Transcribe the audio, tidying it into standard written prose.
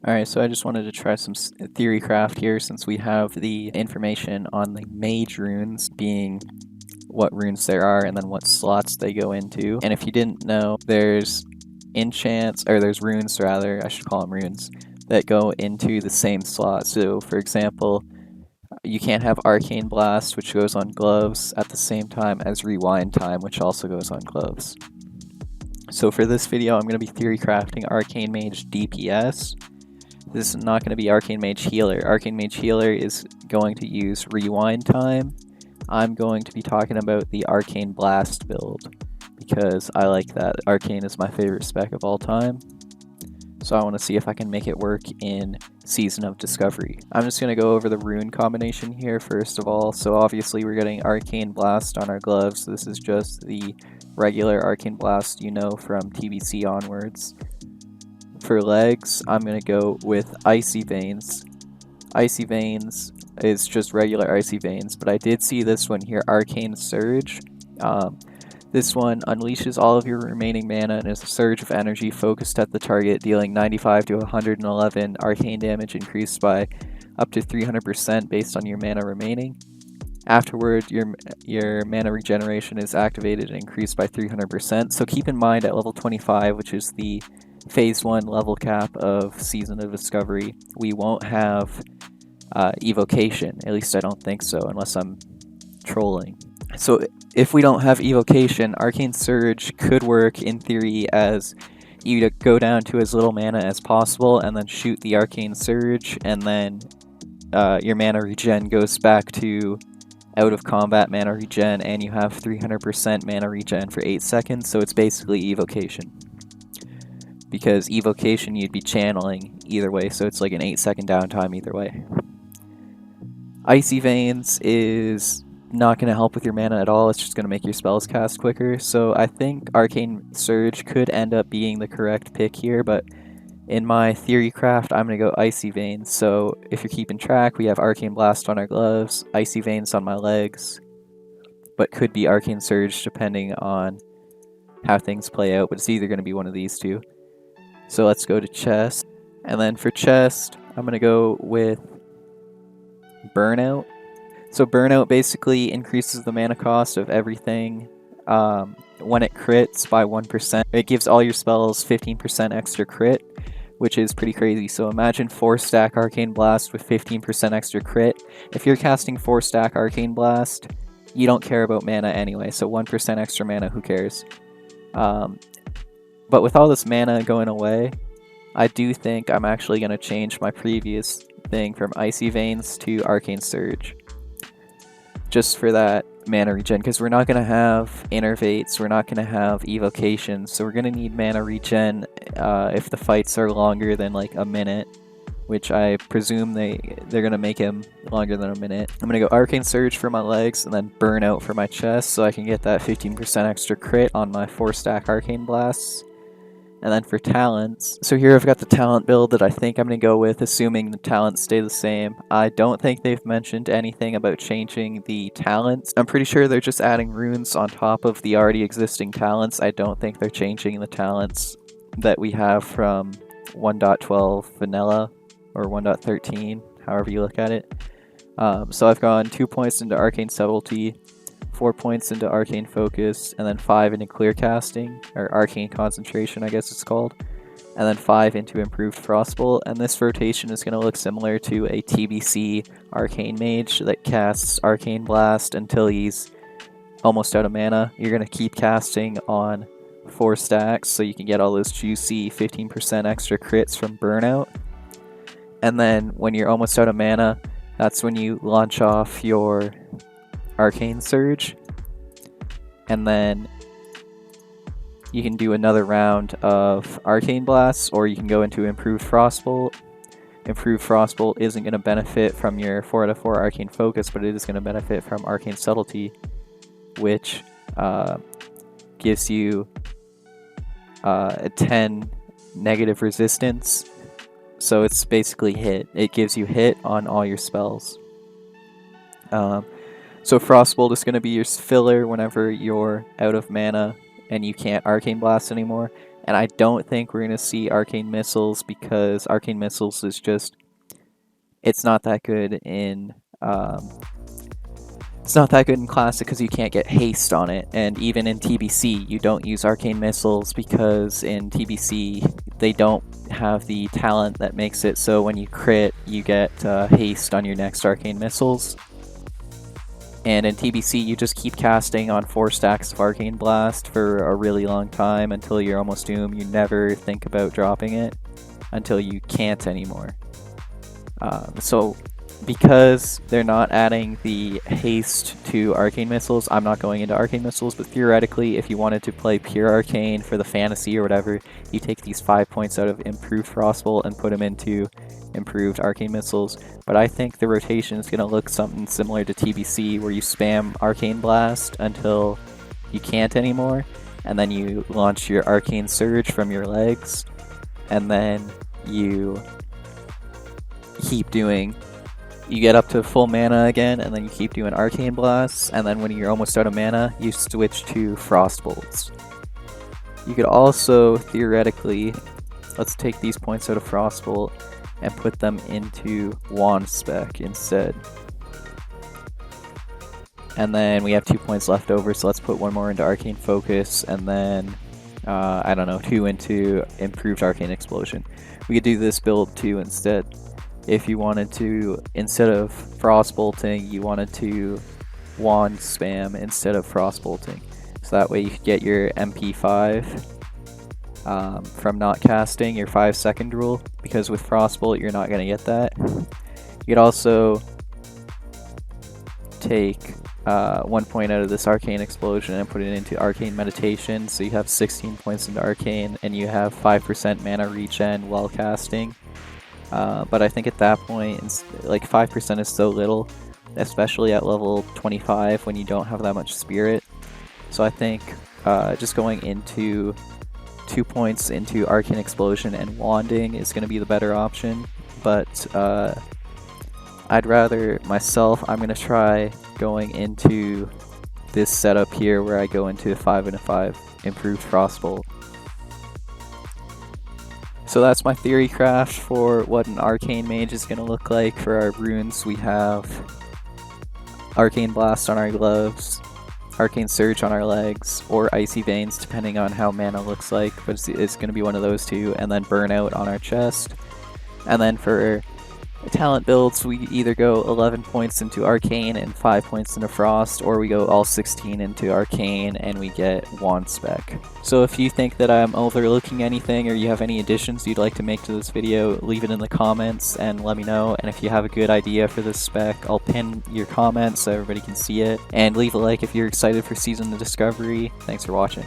Alright, so I just wanted to try some Theorycraft here since we have the information on the mage runes being what runes there are and then what slots they go into. And if you didn't know, there's there's runes rather, I should call them runes, that go into the same slot. So for example, you can't have Arcane Blast, which goes on gloves, at the same time as Rewind Time, which also goes on gloves. So for this video, I'm going to be Theorycrafting Arcane Mage DPS. This is not going to be Arcane Mage Healer. Arcane Mage Healer is going to use Rewind Time. I'm going to be talking about the Arcane Blast build because I like that. Arcane is my favorite spec of all time. So I want to see if I can make it work in Season of Discovery. I'm just going to go over the rune combination here first of all. So obviously we're getting Arcane Blast on our gloves. This is just the regular Arcane Blast you know from TBC onwards. For legs, I'm going to go with Icy Veins. Icy Veins is just regular Icy Veins, but I did see this one here, Arcane Surge. This one unleashes all of your remaining mana and is a surge of energy focused at the target, dealing 95 to 111 arcane damage increased by up to 300% based on your mana remaining. Afterward, your mana regeneration is activated and increased by 300%, so keep in mind at level 25, which is the Phase 1 level cap of Season of Discovery, we won't have Evocation. At least I don't think so, unless I'm trolling. So if we don't have Evocation, Arcane Surge could work in theory as you go down to as little mana as possible and then shoot the Arcane Surge, and then your mana regen goes back to out of combat mana regen, and you have 300% mana regen for 8 seconds, so it's basically Evocation. Because Evocation you'd be channeling either way, so it's like an 8-second downtime either way. Icy Veins is not going to help with your mana at all, it's just going to make your spells cast quicker, so I think Arcane Surge could end up being the correct pick here, but in my Theorycraft, I'm going to go Icy Veins. So if you're keeping track, we have Arcane Blast on our gloves, Icy Veins on my legs, but could be Arcane Surge depending on how things play out, but it's either going to be one of these two. So let's go to chest. And then for chest, I'm going to go with Burnout. So Burnout basically increases the mana cost of everything when it crits by 1%. It gives all your spells 15% extra crit, which is pretty crazy. So imagine 4-stack Arcane Blast with 15% extra crit. If you're casting 4-stack Arcane Blast, you don't care about mana anyway, so 1% extra mana, who cares? But with all this mana going away, I do think I'm actually going to change my previous thing from Icy Veins to Arcane Surge. Just for that mana regen, because we're not going to have Innervates, we're not going to have Evocation, so we're going to need mana regen if the fights are longer than like a minute, which I presume they're going to make him longer than a minute. I'm going to go Arcane Surge for my legs and then Burnout for my chest so I can get that 15% extra crit on my 4-stack Arcane Blasts. And then for talents, so here I've got the talent build that I think I'm going to go with, assuming the talents stay the same. I don't think they've mentioned anything about changing the talents. I'm pretty sure they're just adding runes on top of the already existing talents. I don't think they're changing the talents that we have from 1.12 vanilla or 1.13, however you look at it. So I've gone 2 points into Arcane Subtlety, 4 points into Arcane Focus, and then 5 into Clear Casting, or Arcane Concentration I guess it's called, and then 5 into Improved Frostbolt, and this rotation is going to look similar to a TBC Arcane Mage that casts Arcane Blast until he's almost out of mana. You're going to keep casting on 4 stacks so you can get all those juicy 15% extra crits from Burnout, and then when you're almost out of mana, that's when you launch off your Arcane Surge, and then you can do another round of Arcane Blasts, or you can go into Improved Frostbolt. Improved Frostbolt isn't going to benefit from your 4 out of 4 Arcane Focus, but it is going to benefit from Arcane Subtlety, which gives you a 10 negative resistance, so it's basically hit. It gives you hit on all your spells. So Frostbolt is going to be your filler whenever you're out of mana and you can't Arcane Blast anymore. And I don't think we're going to see Arcane Missiles because Arcane Missiles is just, it's not that good in Classic because you can't get haste on it, and even in TBC you don't use Arcane Missiles because in TBC they don't have the talent that makes it so when you crit you get haste on your next Arcane Missiles. And in TBC you just keep casting on 4 stacks of Arcane Blast for a really long time until you're almost doomed. You never think about dropping it until you can't anymore. So because they're not adding the haste to Arcane Missiles, I'm not going into Arcane Missiles, but theoretically, if you wanted to play pure Arcane for the fantasy or whatever, you take these 5 points out of Improved Frostbolt and put them into Improved Arcane Missiles. But I think the rotation is going to look something similar to TBC, where you spam Arcane Blast until you can't anymore, and then you launch your Arcane Surge from your legs, and then you keep doing... You get up to full mana again, and then you keep doing Arcane Blasts, and then when you're almost out of mana, you switch to Frostbolts. You could also, theoretically, let's take these points out of Frostbolt and put them into Wand Spec instead. And then we have 2 points left over, so let's put 1 more into Arcane Focus, and then, I don't know, 2 into Improved Arcane Explosion. We could do this build too instead. If you wanted to, instead of Frostbolting, you wanted to Wand spam instead of Frostbolting. So that way you could get your MP5 from not casting, your 5-second rule, because with Frostbolt you're not going to get that. You could also take 1 point out of this Arcane Explosion and put it into Arcane Meditation, so you have 16 points into Arcane, and you have 5% mana regen while casting. But I think at that point, like 5% is so little, especially at level 25 when you don't have that much spirit. So I think just going into 2 points into Arcane Explosion and Wanding is going to be the better option. But I'd rather, I'm going to try going into this setup here where I go into 5 and a 5 Improved Frostbolt. So that's my Theorycraft for what an Arcane Mage is going to look like. For our runes, we have Arcane Blast on our gloves, Arcane Surge on our legs, or Icy Veins, depending on how mana looks like, but it's going to be one of those two, and then Burnout on our chest. And then for talent builds, we either go 11 points into Arcane and 5 points into Frost, or we go all 16 into Arcane and we get Wand Spec. So if you think that I'm overlooking anything, or you have any additions you'd like to make to this video, leave it in the comments and let me know. And if you have a good idea for this spec, I'll pin your comments so everybody can see it. And leave a like if you're excited for Season of Discovery. Thanks for watching.